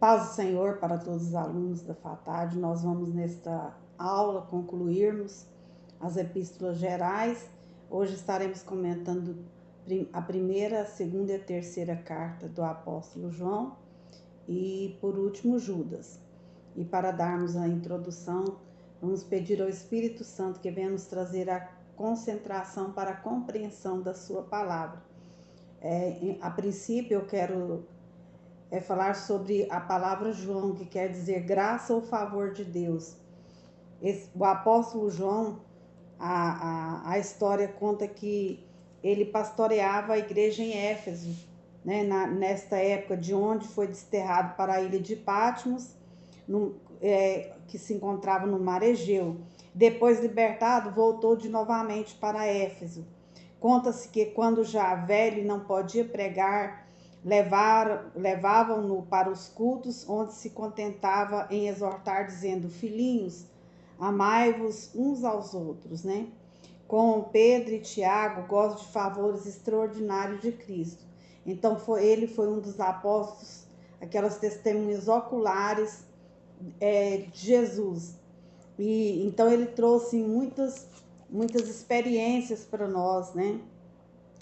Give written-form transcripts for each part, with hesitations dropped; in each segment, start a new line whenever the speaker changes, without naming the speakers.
Paz do Senhor para todos os alunos da faculdade. Nós vamos nesta aula concluirmos as epístolas gerais. Hoje estaremos comentando a primeira, a segunda e a terceira carta do apóstolo João e, por último, Judas. E para darmos a introdução, vamos pedir ao Espírito Santo que venha nos trazer a concentração para a compreensão da sua palavra. A princípio, eu quero falar sobre a palavra João, que quer dizer graça ou favor de Deus. O apóstolo João, a história conta que ele pastoreava a igreja em Éfeso, né, nesta época de onde foi desterrado para a ilha de Patmos, que se encontrava no mar Egeu. Depois libertado, voltou novamente para Éfeso. Conta-se que quando já velho e não podia pregar, levavam-no para os cultos, onde se contentava em exortar, dizendo: filhinhos, amai-vos uns aos outros, né? Com Pedro e Tiago, goza de favores extraordinários de Cristo. Então ele foi um dos apóstolos, aquelas testemunhas oculares de Jesus. E então ele trouxe muitas experiências para nós, né?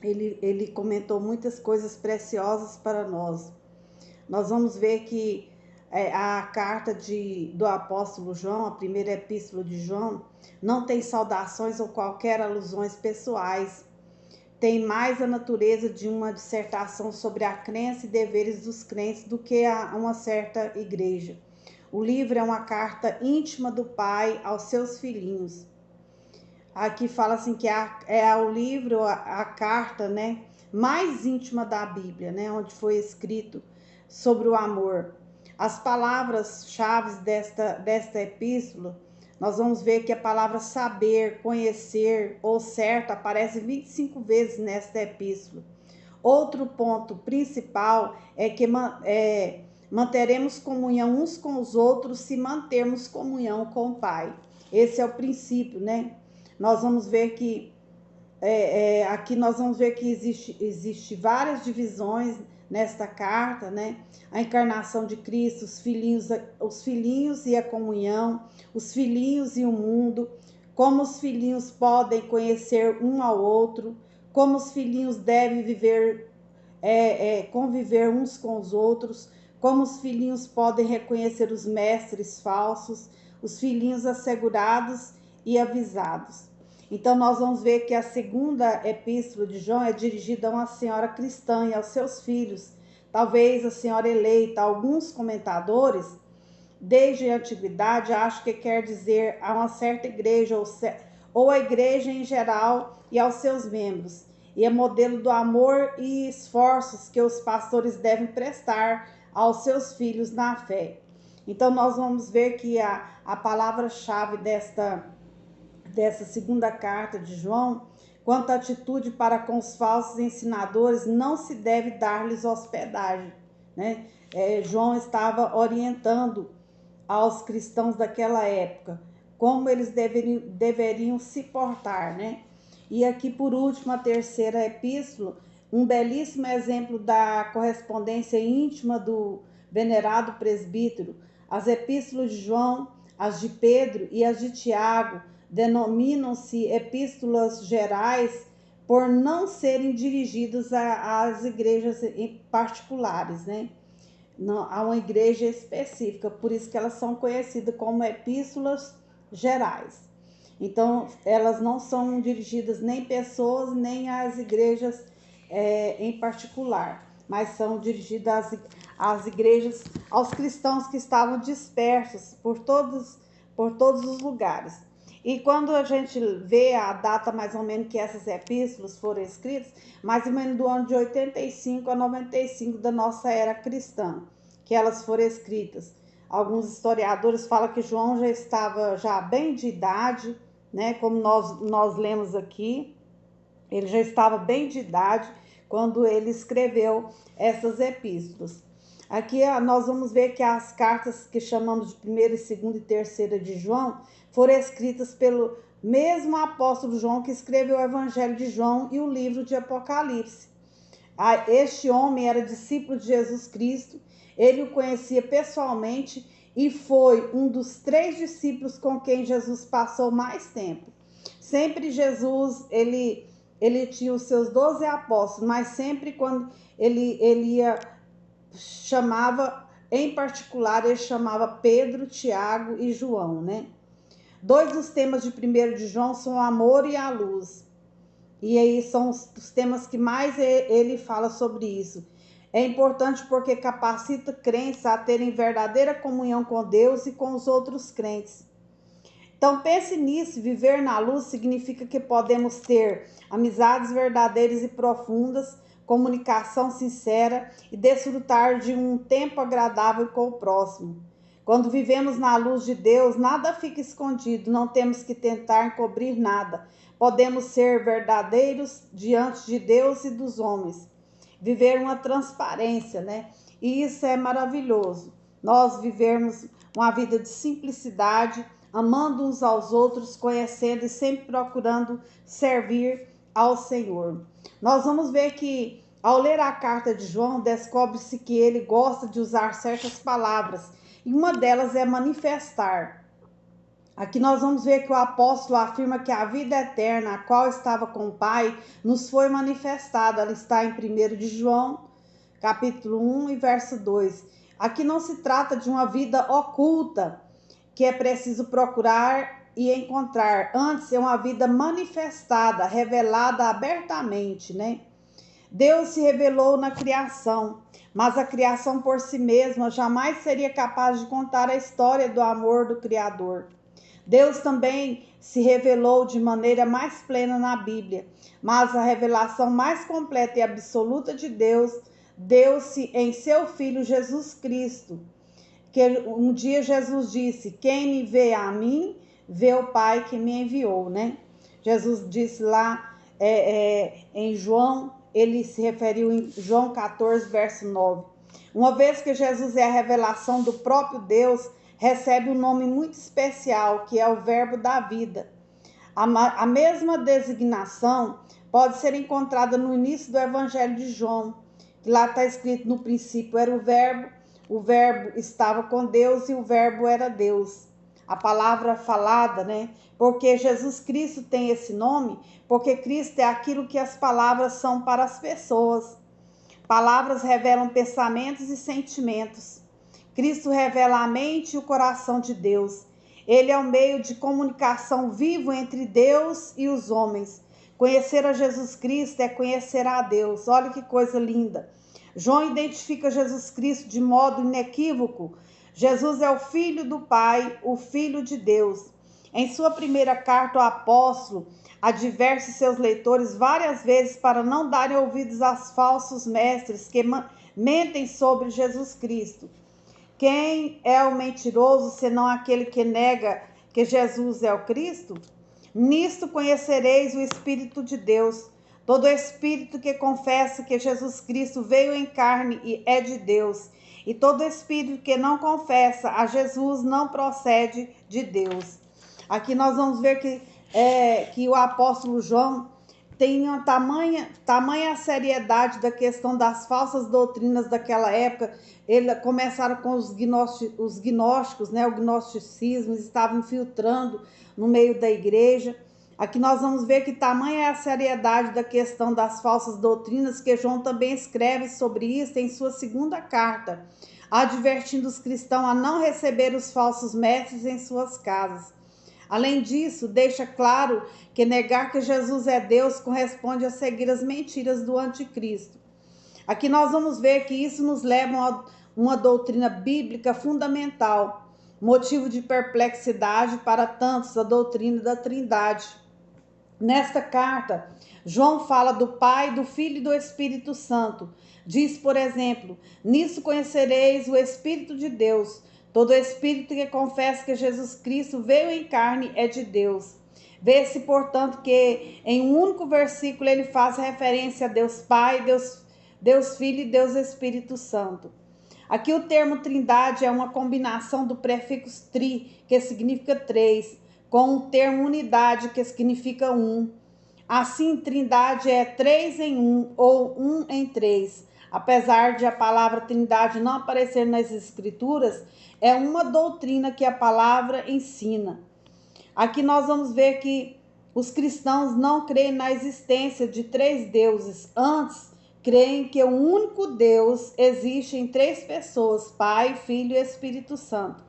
Ele comentou muitas coisas preciosas para nós. Nós vamos ver que a carta do apóstolo João, a primeira epístola de João, não tem saudações ou qualquer alusões pessoais. Tem mais a natureza de uma dissertação sobre a crença e deveres dos crentes do que uma certa igreja. O livro é uma carta íntima do pai aos seus filhinhos. Aqui fala assim que é o livro, a carta, né, mais íntima da Bíblia, né, onde foi escrito sobre o amor. As palavras-chave desta epístola, nós vamos ver que a palavra saber, conhecer ou certo aparece 25 vezes nesta epístola. Outro ponto principal é que manteremos comunhão uns com os outros se mantermos comunhão com o Pai. Esse é o princípio, né? Nós vamos ver que aqui nós vamos ver que existe várias divisões nesta carta, né? A encarnação de Cristo, os filhinhos e a comunhão, os filhinhos e o mundo, como os filhinhos podem conhecer um ao outro, como os filhinhos devem conviver uns com os outros, como os filhinhos podem reconhecer os mestres falsos, os filhinhos assegurados e avisados. Então nós vamos ver que a segunda epístola de João é dirigida a uma senhora cristã e aos seus filhos, talvez a senhora eleita. Alguns comentadores, desde a antiguidade, acham que quer dizer a uma certa igreja ou a igreja em geral e aos seus membros, e é modelo do amor e esforços que os pastores devem prestar aos seus filhos na fé. Então nós vamos ver que a palavra-chave dessa segunda carta de João, quanto à atitude para com os falsos ensinadores, não se deve dar-lhes hospedagem, né? João estava orientando aos cristãos daquela época como eles deveriam se portar, né? E aqui, por último, a terceira epístola, um belíssimo exemplo da correspondência íntima do venerado presbítero. As epístolas de João, as de Pedro e as de Tiago denominam-se epístolas gerais por não serem dirigidas às igrejas em particulares, né? Não, a uma igreja específica, por isso que elas são conhecidas como epístolas gerais. Então, elas não são dirigidas nem pessoas, nem às igrejas em particular, mas são dirigidas às igrejas, aos cristãos que estavam dispersos por todos os lugares. E quando a gente vê a data mais ou menos que essas epístolas foram escritas, mais ou menos do ano de 85 a 95 da nossa era cristã, que elas foram escritas. Alguns historiadores falam que João já estava bem de idade, né? Como nós lemos aqui, ele já estava bem de idade quando ele escreveu essas epístolas. Aqui nós vamos ver que as cartas que chamamos de primeira, segunda e terceira de João foram escritas pelo mesmo apóstolo João que escreveu o Evangelho de João e o livro de Apocalipse. Este homem era discípulo de Jesus Cristo. ele o conhecia pessoalmente e foi um dos 3 discípulos com quem Jesus passou mais tempo. Sempre Jesus, ele tinha os seus 12 apóstolos, mas sempre quando ele ia, chamava, em particular, ele chamava Pedro, Tiago e João, né? 2 dos temas de 1 de João são o amor e a luz. E aí são os temas que mais ele fala sobre isso. É importante porque capacita crentes a terem verdadeira comunhão com Deus e com os outros crentes. Então pense nisso, viver na luz significa que podemos ter amizades verdadeiras e profundas, comunicação sincera e desfrutar de um tempo agradável com o próximo. Quando vivemos na luz de Deus, nada fica escondido, não temos que tentar encobrir nada. Podemos ser verdadeiros diante de Deus e dos homens. Viver uma transparência, né? E isso é maravilhoso. Nós vivermos uma vida de simplicidade, amando uns aos outros, conhecendo e sempre procurando servir ao Senhor. Nós vamos ver que, ao ler a carta de João, descobre-se que ele gosta de usar certas palavras, e uma delas é manifestar. Aqui nós vamos ver que o apóstolo afirma que a vida eterna, a qual estava com o Pai, nos foi manifestada. Ela está em 1 de João, capítulo 1 e verso 2. Aqui não se trata de uma vida oculta, que é preciso procurar e encontrar. Antes é uma vida manifestada, revelada abertamente, né? Deus se revelou na criação, mas a criação por si mesma jamais seria capaz de contar a história do amor do Criador. Deus também se revelou de maneira mais plena na Bíblia, mas a revelação mais completa e absoluta de Deus deu-se em seu Filho Jesus Cristo. Que um dia Jesus disse: quem me vê a mim, vê o Pai que me enviou, né? Jesus disse lá em João, ele se referiu em João 14, verso 9. Uma vez que Jesus é a revelação do próprio Deus, recebe um nome muito especial, que é o Verbo da vida. A mesma designação pode ser encontrada no início do Evangelho de João, que lá está escrito: no princípio era o Verbo estava com Deus e o Verbo era Deus. A palavra falada, né? Porque Jesus Cristo tem esse nome, porque Cristo é aquilo que as palavras são para as pessoas. Palavras revelam pensamentos e sentimentos. Cristo revela a mente e o coração de Deus. Ele é o meio de comunicação vivo entre Deus e os homens. Conhecer a Jesus Cristo é conhecer a Deus. Olha que coisa linda. João identifica Jesus Cristo de modo inequívoco. Jesus é o Filho do Pai, o Filho de Deus. Em sua primeira carta, o apóstolo adverte seus leitores várias vezes para não darem ouvidos aos falsos mestres que mentem sobre Jesus Cristo. Quem é o mentiroso, senão aquele que nega que Jesus é o Cristo? Nisto conhecereis o Espírito de Deus. Todo espírito que confessa que Jesus Cristo veio em carne e é de Deus. E todo espírito que não confessa a Jesus não procede de Deus. Aqui nós vamos ver que o apóstolo João tem uma tamanha seriedade da questão das falsas doutrinas daquela época. Começaram com os gnósticos, né? O gnosticismo estava infiltrando no meio da igreja. Aqui nós vamos ver que tamanha é a seriedade da questão das falsas doutrinas, que João também escreve sobre isso em sua segunda carta, advertindo os cristãos a não receber os falsos mestres em suas casas. Além disso, deixa claro que negar que Jesus é Deus corresponde a seguir as mentiras do anticristo. Aqui nós vamos ver que isso nos leva a uma doutrina bíblica fundamental, motivo de perplexidade para tantos, a doutrina da Trindade. Nesta carta, João fala do Pai, do Filho e do Espírito Santo. Diz, por exemplo: nisso conhecereis o Espírito de Deus. Todo espírito que confessa que Jesus Cristo veio em carne é de Deus. Vê-se, portanto, que em um único versículo ele faz referência a Deus Pai, Deus Filho e Deus Espírito Santo. Aqui o termo trindade é uma combinação do prefixo tri, que significa três, com o termo unidade, que significa um. Assim, trindade é 3 em 1 ou 1 em 3. apesar de a palavra Trindade não aparecer nas Escrituras, é uma doutrina que a palavra ensina. Aqui nós vamos ver que os cristãos não creem na existência de três deuses, antes creem que o único Deus existe em três pessoas, Pai, Filho e Espírito Santo.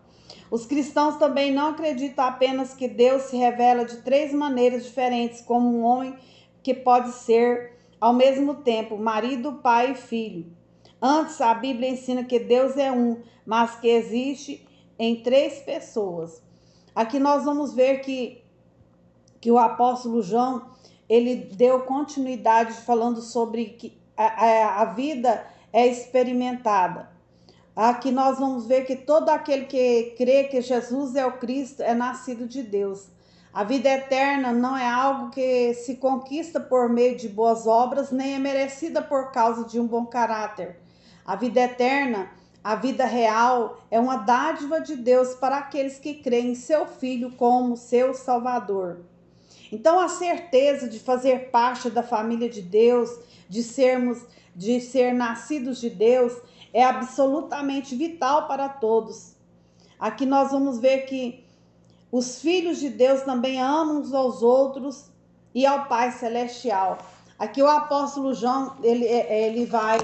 Os cristãos também não acreditam apenas que Deus se revela de três maneiras diferentes, como um homem que pode ser, ao mesmo tempo, marido, pai e filho. Antes, a Bíblia ensina que Deus é um, mas que existe em três pessoas. Aqui nós vamos ver que o apóstolo João, ele deu continuidade falando sobre que a vida é experimentada. Aqui nós vamos ver que todo aquele que crê que Jesus é o Cristo é nascido de Deus. A vida eterna não é algo que se conquista por meio de boas obras, nem é merecida por causa de um bom caráter. A vida eterna, a vida real, é uma dádiva de Deus para aqueles que creem em seu Filho como seu Salvador. Então, a certeza de fazer parte da família de Deus, de ser nascidos de Deus, é absolutamente vital para todos. Aqui nós vamos ver que os filhos de Deus também amam uns aos outros e ao Pai Celestial. Aqui o apóstolo João, ele vai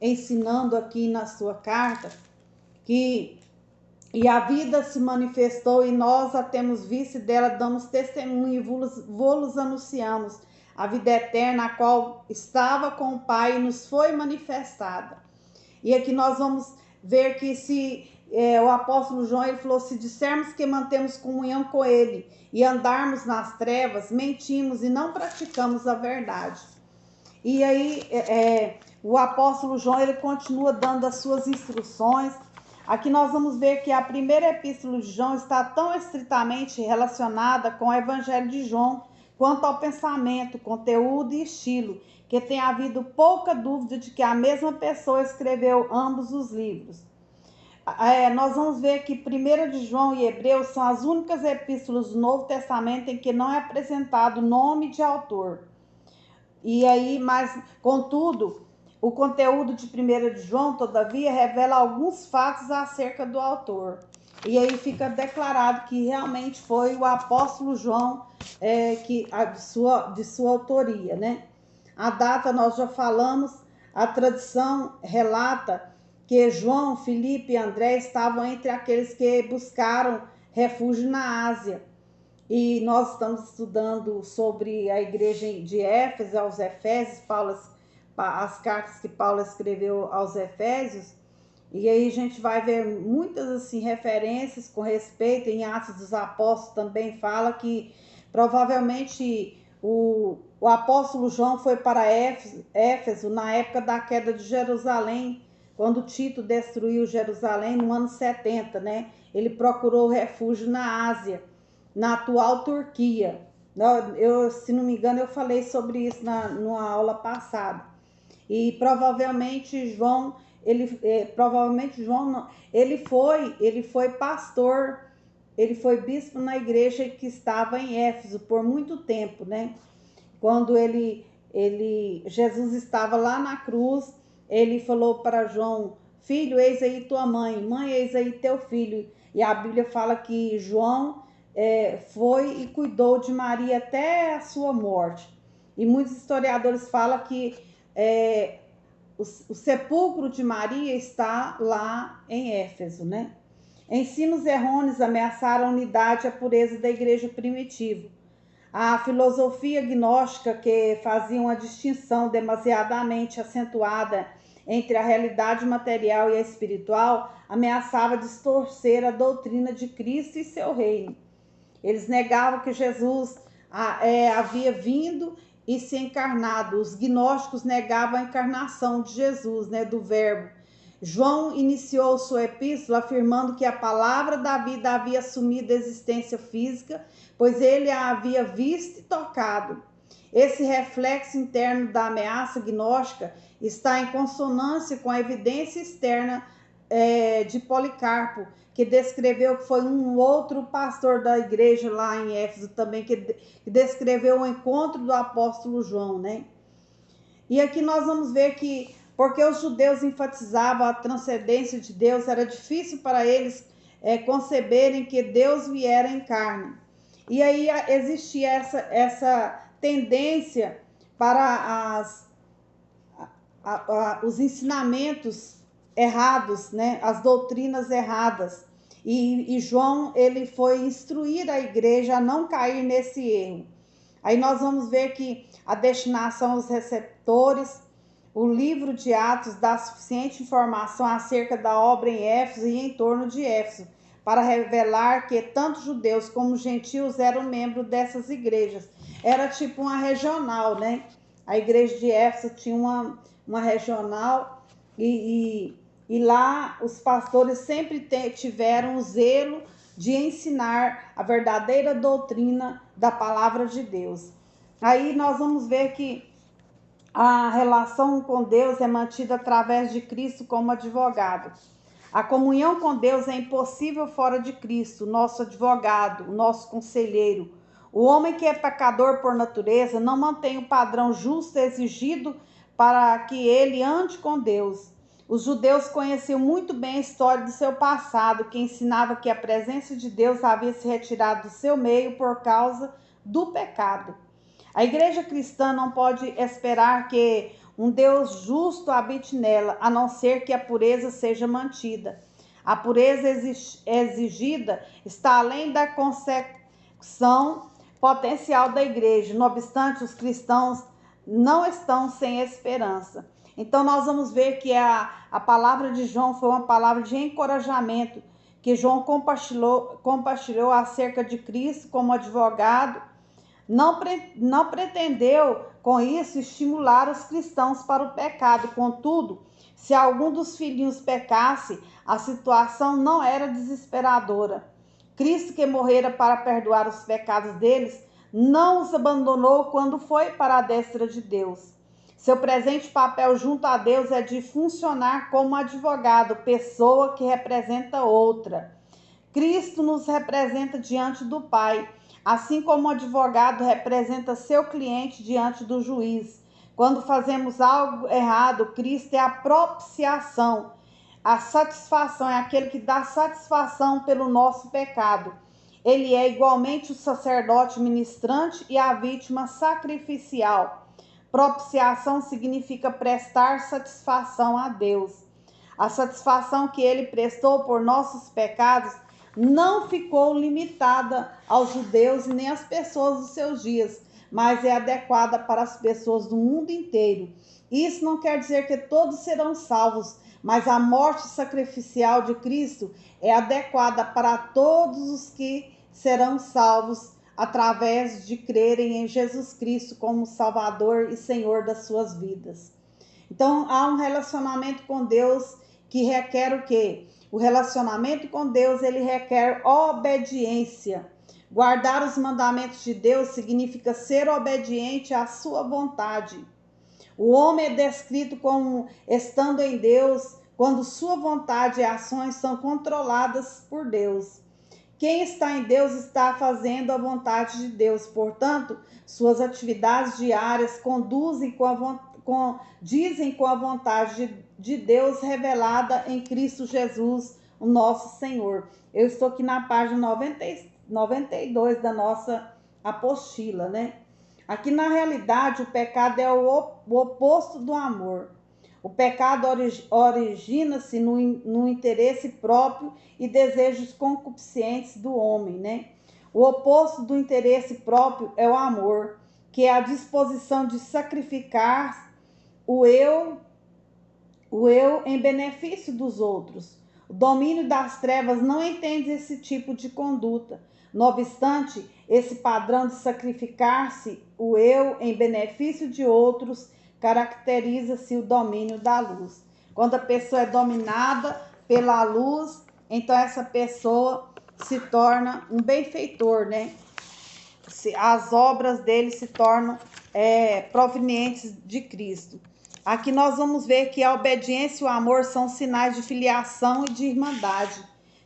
ensinando aqui na sua carta que e a vida se manifestou e nós a temos visto e dela damos testemunho e vos anunciamos. A vida eterna, a qual estava com o Pai e nos foi manifestada. E aqui nós vamos ver que o apóstolo João, ele falou, se dissermos que mantemos comunhão com ele e andarmos nas trevas, mentimos e não praticamos a verdade. E aí o apóstolo João, ele continua dando as suas instruções. Aqui nós vamos ver que a primeira epístola de João está tão estritamente relacionada com o Evangelho de João quanto ao pensamento, conteúdo e estilo, que tem havido pouca dúvida de que a mesma pessoa escreveu ambos os livros. Nós vamos ver que 1 de João e Hebreus são as únicas epístolas do Novo Testamento em que não é apresentado nome de autor. E aí, mas, contudo, o conteúdo de 1 de João, todavia, revela alguns fatos acerca do autor. E aí fica declarado que realmente foi o apóstolo João de sua autoria, né? A data nós já falamos, a tradição relata que João, Filipe e André estavam entre aqueles que buscaram refúgio na Ásia. E nós estamos estudando sobre a igreja de Éfeso, aos Efésios, as cartas que Paulo escreveu aos Efésios, e aí a gente vai ver muitas assim, referências com respeito. Em Atos dos Apóstolos também fala que provavelmente o apóstolo João foi para Éfeso na época da queda de Jerusalém, quando Tito destruiu Jerusalém no ano 70, né? Ele procurou refúgio na Ásia, na atual Turquia. Se não me engano, eu falei sobre isso numa aula passada. E provavelmente João, ele foi pastor, ele foi bispo na igreja que estava em Éfeso por muito tempo, né? Quando Jesus estava lá na cruz, ele falou para João, filho, eis aí tua mãe, mãe, eis aí teu filho. E a Bíblia fala que João foi e cuidou de Maria até a sua morte. E muitos historiadores falam que o sepulcro de Maria está lá em Éfeso, né? Ensinos errôneos ameaçaram a unidade e a pureza da igreja primitiva. A filosofia gnóstica, que fazia uma distinção demasiadamente acentuada entre a realidade material e a espiritual, ameaçava distorcer a doutrina de Cristo e seu reino. Eles negavam que Jesus havia vindo e se encarnado. Os gnósticos negavam a encarnação de Jesus, né, do verbo. João iniciou sua epístola afirmando que a palavra da vida havia assumido a existência física, pois ele a havia visto e tocado. Esse reflexo interno da ameaça gnóstica está em consonância com a evidência externa de Policarpo, que descreveu que foi um outro pastor da igreja lá em Éfeso também, que descreveu o encontro do apóstolo João, né? E aqui nós vamos ver que porque os judeus enfatizavam a transcendência de Deus, era difícil para eles conceberem que Deus viera em carne. E aí existia essa tendência para os ensinamentos errados, né? As doutrinas erradas. E João, ele foi instruir a igreja a não cair nesse erro. Aí nós vamos ver que a destinação aos receptores, o livro de Atos dá suficiente informação acerca da obra em Éfeso e em torno de Éfeso, para revelar que tanto judeus como gentios eram membros dessas igrejas. Era tipo uma regional, né? A igreja de Éfeso tinha uma regional e lá os pastores sempre tiveram o zelo de ensinar a verdadeira doutrina da palavra de Deus. Aí nós vamos ver que a relação com Deus é mantida através de Cristo como advogado. A comunhão com Deus é impossível fora de Cristo, nosso advogado, o nosso conselheiro. O homem que é pecador por natureza não mantém o padrão justo exigido para que ele ande com Deus. Os judeus conheciam muito bem a história do seu passado, que ensinava que a presença de Deus havia se retirado do seu meio por causa do pecado. A igreja cristã não pode esperar que um Deus justo habite nela, a não ser que a pureza seja mantida. A pureza exigida está além da concepção potencial da igreja. Não obstante, os cristãos não estão sem esperança. Então nós vamos ver que a palavra de João foi uma palavra de encorajamento, que João compartilhou acerca de Cristo como advogado. Não pretendeu com isso estimular os cristãos para o pecado. Contudo, se algum dos filhinhos pecasse, a situação não era desesperadora. Cristo, que morrera para perdoar os pecados deles, não os abandonou quando foi para a destra de Deus. Seu presente papel junto a Deus é de funcionar como advogado, pessoa que representa outra. Cristo nos representa diante do Pai, assim como o advogado representa seu cliente diante do juiz. Quando fazemos algo errado, Cristo é a propiciação. A satisfação é aquele que dá satisfação pelo nosso pecado. Ele é igualmente o sacerdote ministrante e a vítima sacrificial. Propiciação significa prestar satisfação a Deus. A satisfação que ele prestou por nossos pecados não ficou limitada aos judeus e nem às pessoas dos seus dias, mas é adequada para as pessoas do mundo inteiro. Isso não quer dizer que todos serão salvos, mas a morte sacrificial de Cristo é adequada para todos os que serão salvos através de crerem em Jesus Cristo como Salvador e Senhor das suas vidas. Então, há um relacionamento com Deus que requer o quê? O relacionamento com Deus, ele requer obediência. Guardar os mandamentos de Deus significa ser obediente à sua vontade. O homem é descrito como estando em Deus quando sua vontade e ações são controladas por Deus. Quem está em Deus está fazendo a vontade de Deus, portanto, suas atividades diárias dizem com a vontade de Deus revelada em Cristo Jesus, o nosso Senhor. Eu estou aqui na página 92 da nossa apostila, né? Aqui na realidade o pecado é o oposto do amor. O pecado origina-se no interesse próprio e desejos concupiscentes do homem, né? O oposto do interesse próprio é o amor, que é a disposição de sacrificar o eu em benefício dos outros. O domínio das trevas não entende esse tipo de conduta. Não obstante, esse padrão de sacrificar-se o eu em benefício de outros caracteriza-se o domínio da luz. Quando a pessoa é dominada pela luz, então essa pessoa se torna um benfeitor, né? As obras dele se tornam provenientes de Cristo. Aqui nós vamos ver que a obediência e o amor são sinais de filiação e de irmandade,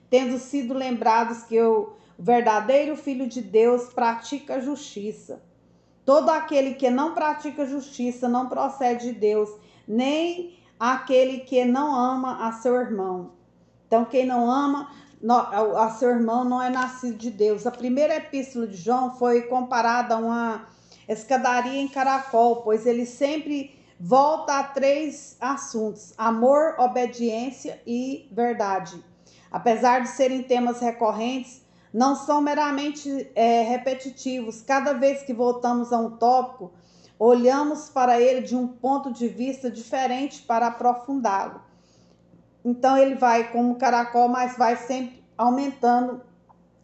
tendo sido lembrados que o verdadeiro Filho de Deus pratica justiça. Todo aquele que não pratica justiça não procede de Deus, nem aquele que não ama a seu irmão. Então, quem não ama a seu irmão não é nascido de Deus. A primeira epístola de João foi comparada a uma escadaria em caracol, pois ele sempre volta a 3 assuntos: amor, obediência e verdade. Apesar de serem temas recorrentes, não são meramente repetitivos. Cada vez que voltamos a um tópico, olhamos para ele de um ponto de vista diferente para aprofundá-lo. Então ele vai como um caracol, mas vai sempre aumentando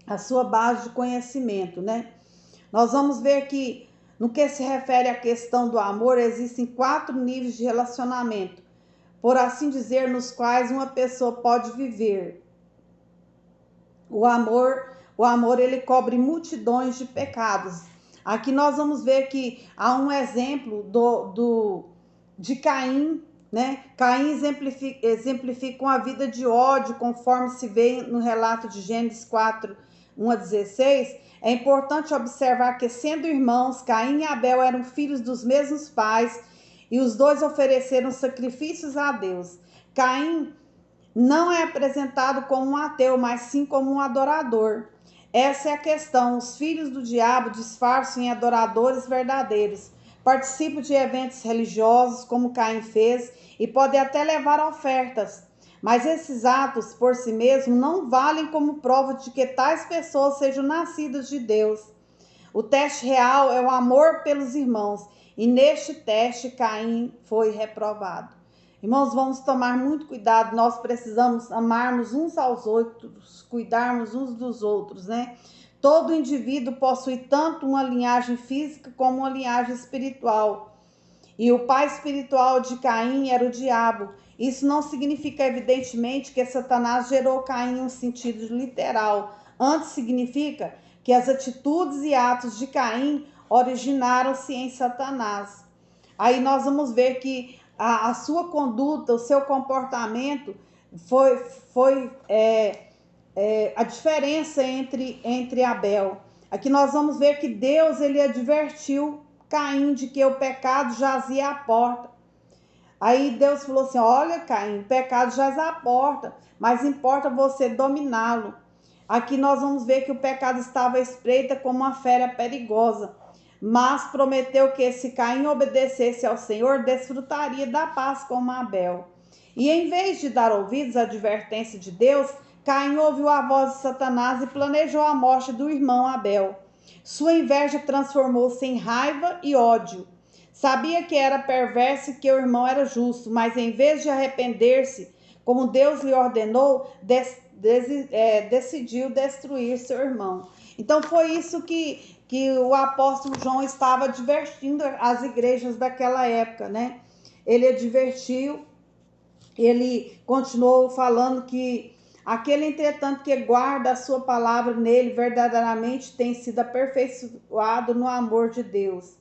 a sua base de conhecimento, né? Nós vamos ver que, no que se refere à questão do amor, existem 4 níveis de relacionamento, por assim dizer, nos quais uma pessoa pode viver. O amor ele cobre multidões de pecados. Aqui nós vamos ver que há um exemplo de Caim, né? Caim exemplifica uma vida de ódio, conforme se vê no relato de Gênesis 4, 1 a 16. É importante observar que, sendo irmãos, Caim e Abel eram filhos dos mesmos pais e os dois ofereceram sacrifícios a Deus. Caim não é apresentado como um ateu, mas sim como um adorador. Essa é a questão. Os filhos do diabo disfarçam em adoradores verdadeiros. Participam de eventos religiosos, como Caim fez, e podem até levar ofertas. Mas esses atos, por si mesmos, não valem como prova de que tais pessoas sejam nascidas de Deus. O teste real é o amor pelos irmãos, e neste teste Caim foi reprovado. Irmãos, vamos tomar muito cuidado, nós precisamos amarmos uns aos outros, cuidarmos uns dos outros, né? Todo indivíduo possui tanto uma linhagem física como uma linhagem espiritual. E o pai espiritual de Caim era o diabo. Isso não significa, evidentemente, que Satanás gerou Caim em um sentido literal. Antes, significa que as atitudes e atos de Caim originaram-se em Satanás. Aí nós vamos ver que a sua conduta, o seu comportamento foi a diferença entre Abel. Aqui nós vamos ver que Deus ele advertiu Caim de que o pecado jazia à porta. Aí Deus falou assim: olha, Caim, o pecado jaz à porta, mas importa você dominá-lo. Aqui nós vamos ver que o pecado estava à espreita como uma fera perigosa, mas prometeu que se Caim obedecesse ao Senhor, desfrutaria da paz como Abel. E em vez de dar ouvidos à advertência de Deus, Caim ouviu a voz de Satanás e planejou a morte do irmão Abel. Sua inveja transformou-se em raiva e ódio. Sabia que era perverso e que o irmão era justo, mas em vez de arrepender-se, como Deus lhe ordenou, decidiu destruir seu irmão. Então foi isso que o apóstolo João estava advertindo as igrejas daquela época, né? Ele advertiu, ele continuou falando que aquele, entretanto, que guarda a sua palavra nele, verdadeiramente tem sido aperfeiçoado no amor de Deus.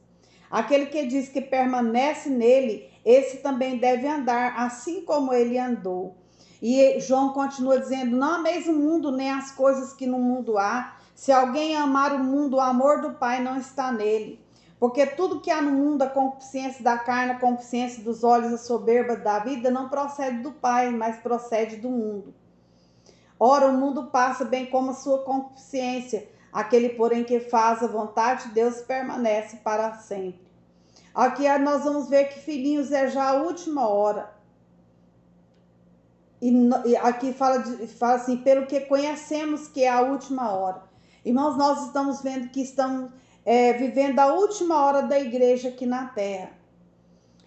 Aquele que diz que permanece nele, esse também deve andar assim como ele andou. E João continua dizendo: não ameis o mundo, nem as coisas que no mundo há. Se alguém amar o mundo, o amor do Pai não está nele. Porque tudo que há no mundo, a concupiscência da carne, a concupiscência dos olhos, a soberba da vida, não procede do Pai, mas procede do mundo. Ora, o mundo passa bem como a sua concupiscência. Aquele, porém, que faz a vontade de Deus permanece para sempre. Aqui nós vamos ver que, filhinhos, é já a última hora. E aqui fala assim: pelo que conhecemos que é a última hora. Irmãos, nós estamos vendo que estamos vivendo a última hora da igreja aqui na terra.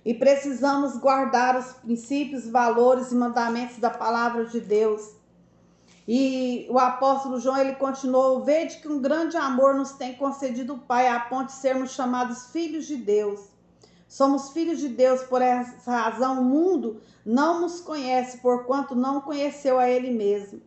E precisamos guardar os princípios, valores e mandamentos da palavra de Deus. E o apóstolo João, ele continuou: vede que um grande amor nos tem concedido o Pai, a ponto de sermos chamados filhos de Deus. Somos filhos de Deus, por essa razão o mundo não nos conhece, porquanto não conheceu a ele mesmo.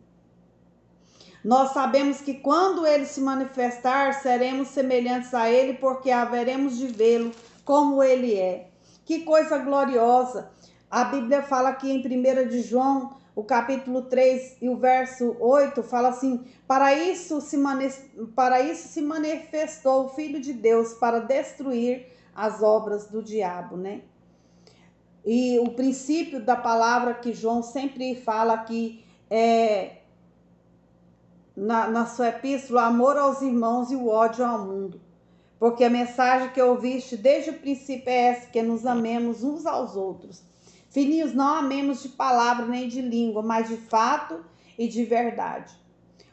Nós sabemos que quando ele se manifestar, seremos semelhantes a ele, porque haveremos de vê-lo como ele é. Que coisa gloriosa! A Bíblia fala aqui em 1 de João, o capítulo 3 e o verso 8, fala assim: para isso se manifestou o Filho de Deus, para destruir as obras do diabo, né? E o princípio da palavra que João sempre fala aqui na sua epístola, amor aos irmãos e o ódio ao mundo. Porque a mensagem que ouviste desde o princípio é essa, que nos amemos uns aos outros. Filhinhos, não amemos de palavra nem de língua, mas de fato e de verdade.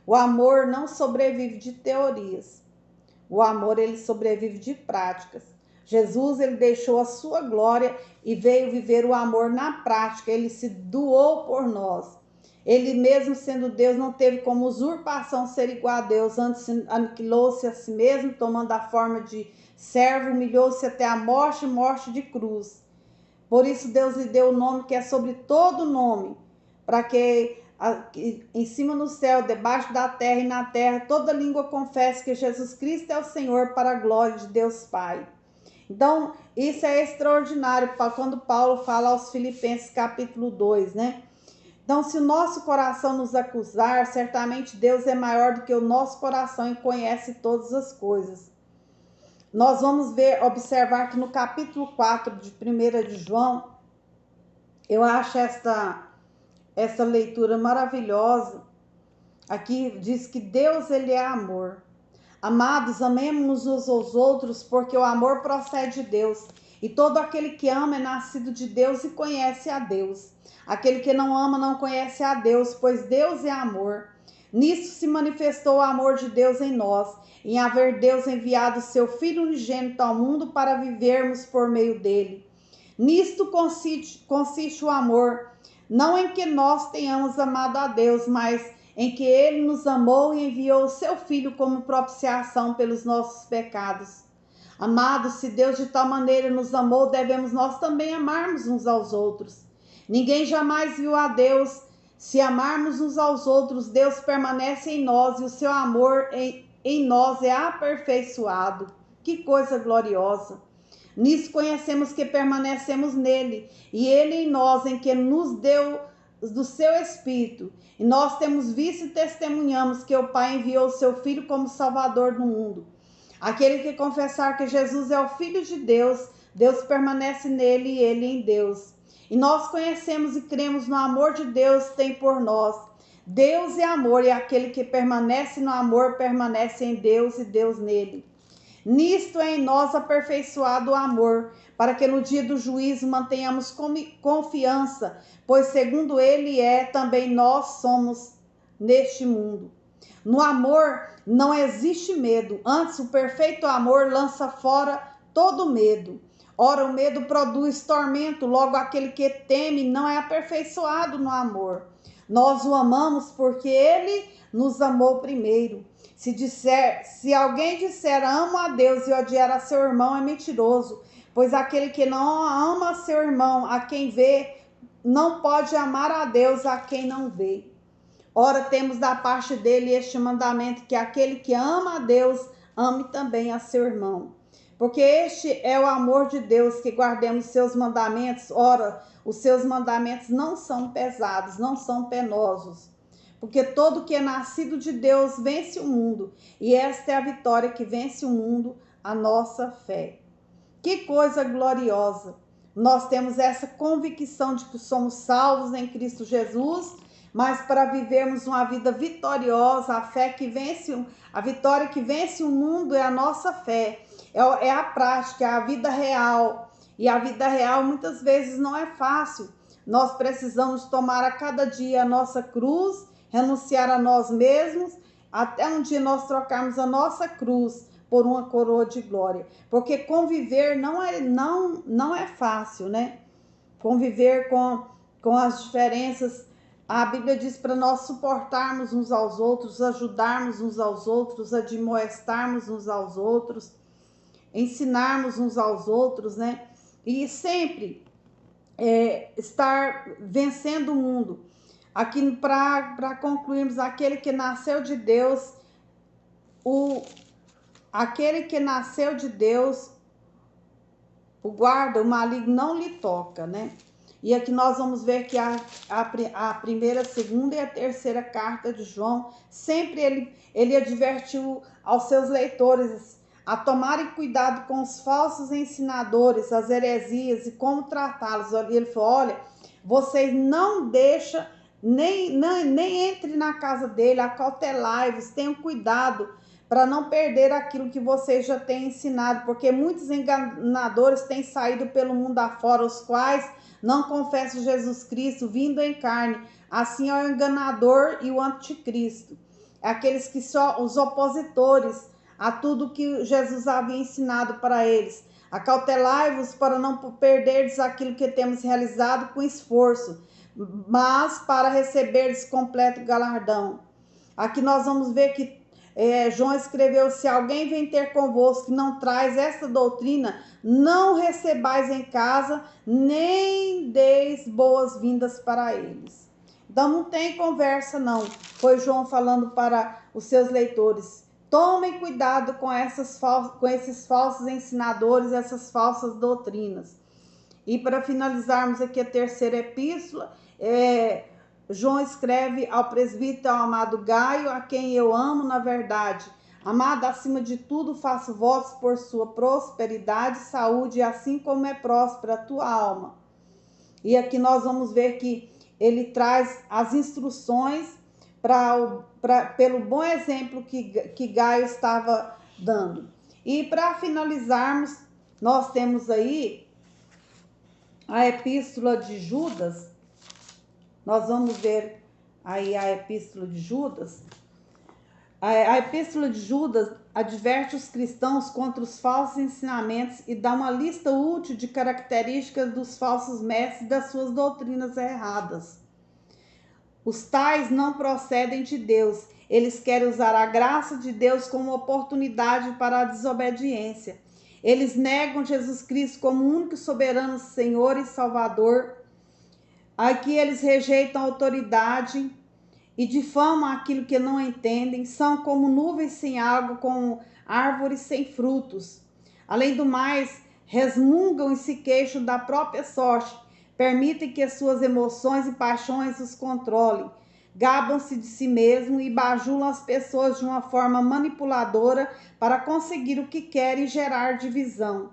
O amor não sobrevive de teorias. O amor, ele sobrevive de práticas. Jesus, ele deixou a sua glória e veio viver o amor na prática. Ele se doou por nós. Ele mesmo sendo Deus não teve como usurpação ser igual a Deus. Antes aniquilou-se a si mesmo, tomando a forma de servo, humilhou-se até a morte, morte de cruz. Por isso Deus lhe deu o nome que é sobre todo nome, para que em cima no céu, debaixo da terra e na terra, toda língua confesse que Jesus Cristo é o Senhor, para a glória de Deus Pai. Então, isso é extraordinário, quando Paulo fala aos Filipenses capítulo 2, né? Então, se o nosso coração nos acusar, certamente Deus é maior do que o nosso coração e conhece todas as coisas. Nós vamos observar que no capítulo 4 de 1 de João, eu acho essa leitura maravilhosa. Aqui diz que Deus, ele é amor. Amados, amemos uns aos outros, porque o amor procede de Deus. E todo aquele que ama é nascido de Deus e conhece a Deus. Aquele que não ama não conhece a Deus, pois Deus é amor. Nisso se manifestou o amor de Deus em nós, em haver Deus enviado seu Filho unigênito ao mundo para vivermos por meio dele. Nisto consiste o amor, não em que nós tenhamos amado a Deus, mas em que ele nos amou e enviou o seu Filho como propiciação pelos nossos pecados. Amados, se Deus de tal maneira nos amou, devemos nós também amarmos uns aos outros. Ninguém jamais viu a Deus. Se amarmos uns aos outros, Deus permanece em nós e o seu amor em nós é aperfeiçoado. Que coisa gloriosa! Nisso conhecemos que permanecemos nele e ele em nós, em que nos deu do seu Espírito. E nós temos visto e testemunhamos que o Pai enviou o seu Filho como Salvador do mundo. Aquele que confessar que Jesus é o Filho de Deus, Deus permanece nele e ele em Deus. E nós conhecemos e cremos no amor de Deus tem por nós. Deus é amor, e aquele que permanece no amor permanece em Deus e Deus nele. Nisto é em nós aperfeiçoado o amor, para que no dia do juízo mantenhamos confiança, pois segundo ele também nós somos neste mundo. No amor não existe medo, antes o perfeito amor lança fora todo medo. Ora, o medo produz tormento, logo aquele que teme não é aperfeiçoado no amor. Nós o amamos porque ele nos amou primeiro. Se alguém disser amo a Deus e odiar a seu irmão, é mentiroso, pois aquele que não ama seu irmão, a quem vê, não pode amar a Deus a quem não vê. Ora, temos da parte dele este mandamento, que aquele que ama a Deus, ame também a seu irmão. Porque este é o amor de Deus, que guardemos seus mandamentos. Ora, os seus mandamentos não são pesados, não são penosos. Porque todo que é nascido de Deus vence o mundo. E esta é a vitória que vence o mundo, a nossa fé. Que coisa gloriosa! Nós temos essa convicção de que somos salvos em Cristo Jesus, mas para vivermos uma vida vitoriosa, a vitória que vence o mundo é a nossa fé, é a prática, é a vida real. E a vida real muitas vezes não é fácil. Nós precisamos tomar a cada dia a nossa cruz, renunciar a nós mesmos, até um dia nós trocarmos a nossa cruz por uma coroa de glória. Porque conviver não é fácil, né? Conviver com as diferenças. A Bíblia diz para nós suportarmos uns aos outros, ajudarmos uns aos outros, admoestarmos uns aos outros, ensinarmos uns aos outros, né? E sempre estar vencendo o mundo. Aqui, para concluirmos, aquele que nasceu de Deus, o guarda, o maligno não lhe toca, né? E aqui nós vamos ver que a primeira, a segunda e a terceira carta de João, sempre ele advertiu aos seus leitores a tomarem cuidado com os falsos ensinadores, as heresias e como tratá-los. Ele falou: olha, vocês não deixam, nem entre na casa dele, acautelai-vos, tenham cuidado para não perder aquilo que vocês já têm ensinado, porque muitos enganadores têm saído pelo mundo afora, os quais não confessam Jesus Cristo vindo em carne. Assim é o enganador e o anticristo, aqueles que são os opositores a tudo que Jesus havia ensinado para eles. Acautelai-vos para não perderdes aquilo que temos realizado com esforço, mas para receberdes completo galardão. Aqui nós vamos ver que João escreveu: se alguém vem ter convosco que não traz esta doutrina, não recebais em casa, nem deis boas-vindas para eles. Então não tem conversa não. Foi João falando para os seus leitores: tomem cuidado com esses falsos ensinadores, essas falsas doutrinas. E para finalizarmos aqui a terceira epístola, João escreve ao presbítero amado Gaio, a quem eu amo na verdade. Amado, acima de tudo, faço votos por sua prosperidade e saúde, assim como é próspera a tua alma. E aqui nós vamos ver que ele traz as instruções pelo bom exemplo que Gaio estava dando. E para finalizarmos, nós temos aí a epístola de Judas. Nós vamos ver aí a epístola de Judas. A epístola de Judas adverte os cristãos contra os falsos ensinamentos e dá uma lista útil de características dos falsos mestres e das suas doutrinas erradas. Os tais não procedem de Deus. Eles querem usar a graça de Deus como oportunidade para a desobediência. Eles negam Jesus Cristo como único soberano Senhor e Salvador. Aqui eles rejeitam a autoridade e difamam aquilo que não entendem. São como nuvens sem água, como árvores sem frutos. Além do mais, resmungam e se queixam da própria sorte. Permitem que as suas emoções e paixões os controlem. Gabam-se de si mesmo e bajulam as pessoas de uma forma manipuladora para conseguir o que querem e gerar divisão.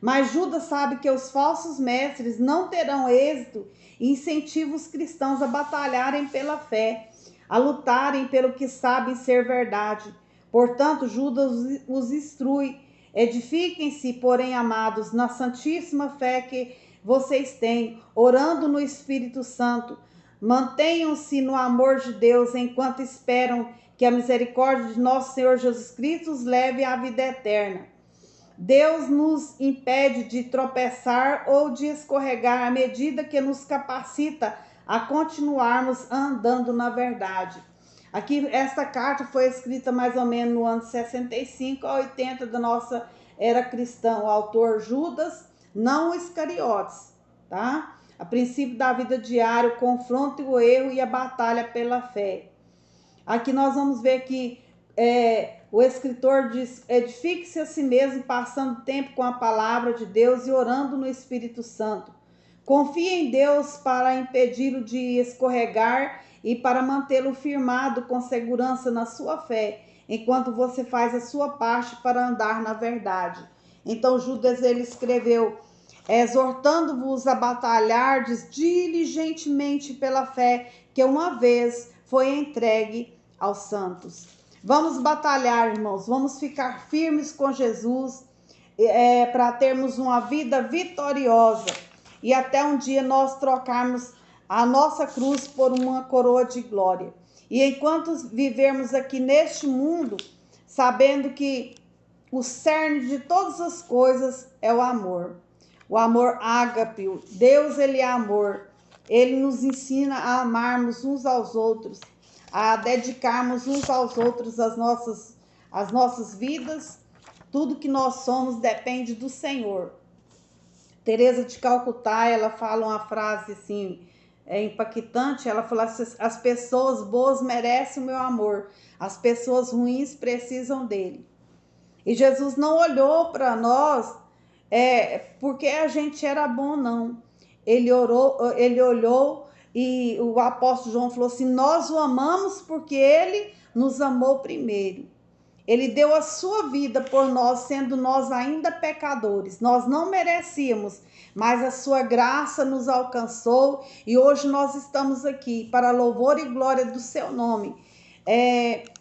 Mas Judas sabe que os falsos mestres não terão êxito e incentiva os cristãos a batalharem pela fé, a lutarem pelo que sabem ser verdade. Portanto, Judas os instrui: edifiquem-se, porém, amados, na santíssima fé que vocês têm, orando no Espírito Santo. Mantenham-se no amor de Deus enquanto esperam que a misericórdia de nosso Senhor Jesus Cristo os leve à vida eterna. Deus nos impede de tropeçar ou de escorregar à medida que nos capacita a continuarmos andando na verdade. Aqui, esta carta foi escrita mais ou menos no ano 65 a 80 da nossa era cristã. O autor Judas, não Iscariotes, tá? A princípio da vida diária, o confronto, o erro e a batalha pela fé. Aqui nós vamos ver que o escritor diz: edifique-se a si mesmo, passando tempo com a palavra de Deus e orando no Espírito Santo. Confie em Deus para impedi-lo de escorregar e para mantê-lo firmado com segurança na sua fé, enquanto você faz a sua parte para andar na verdade. Então Judas, ele escreveu: exortando-vos a batalhar diligentemente pela fé que uma vez foi entregue aos santos. Vamos batalhar, irmãos, vamos ficar firmes com Jesus para termos uma vida vitoriosa e até um dia nós trocarmos a nossa cruz por uma coroa de glória. E enquanto vivermos aqui neste mundo, sabendo que o cerne de todas as coisas é o amor. O amor ágape. Deus, ele é amor. Ele nos ensina a amarmos uns aos outros, a dedicarmos uns aos outros as nossas vidas. Tudo que nós somos depende do Senhor. Teresa de Calcutá, ela fala uma frase assim, impactante. Ela fala: as pessoas boas merecem o meu amor, as pessoas ruins precisam dele. E Jesus não olhou para nós porque a gente era bom, não. Ele olhou e o apóstolo João falou assim: nós o amamos porque ele nos amou primeiro. Ele deu a sua vida por nós, sendo nós ainda pecadores. Nós não merecíamos, mas a sua graça nos alcançou e hoje nós estamos aqui para louvor e glória do seu nome,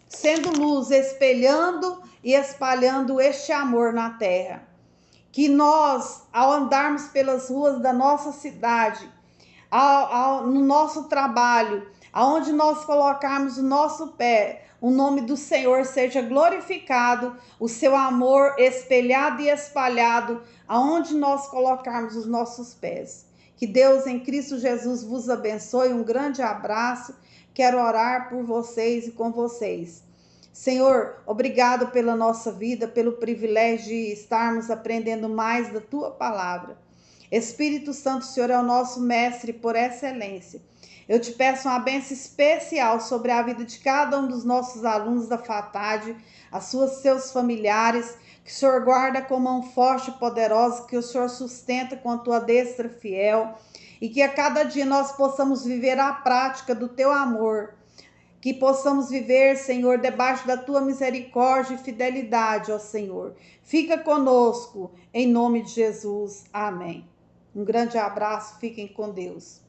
sendo luz, espelhando e espalhando este amor na terra. Que nós, ao andarmos pelas ruas da nossa cidade, no nosso trabalho, aonde nós colocarmos o nosso pé, o nome do Senhor seja glorificado, o seu amor espelhado e espalhado, aonde nós colocarmos os nossos pés. Que Deus em Cristo Jesus vos abençoe, um grande abraço, quero orar por vocês e com vocês. Senhor, obrigado pela nossa vida, pelo privilégio de estarmos aprendendo mais da Tua palavra. Espírito Santo, o Senhor é o nosso mestre por excelência. Eu te peço uma bênção especial sobre a vida de cada um dos nossos alunos da FATAD, seus familiares, que o Senhor guarda com mão forte e poderosa, que o Senhor sustenta com a tua destra fiel, e que a cada dia nós possamos viver a prática do teu amor, que possamos viver, Senhor, debaixo da tua misericórdia e fidelidade, ó Senhor. Fica conosco, em nome de Jesus. Amém. Um grande abraço, fiquem com Deus.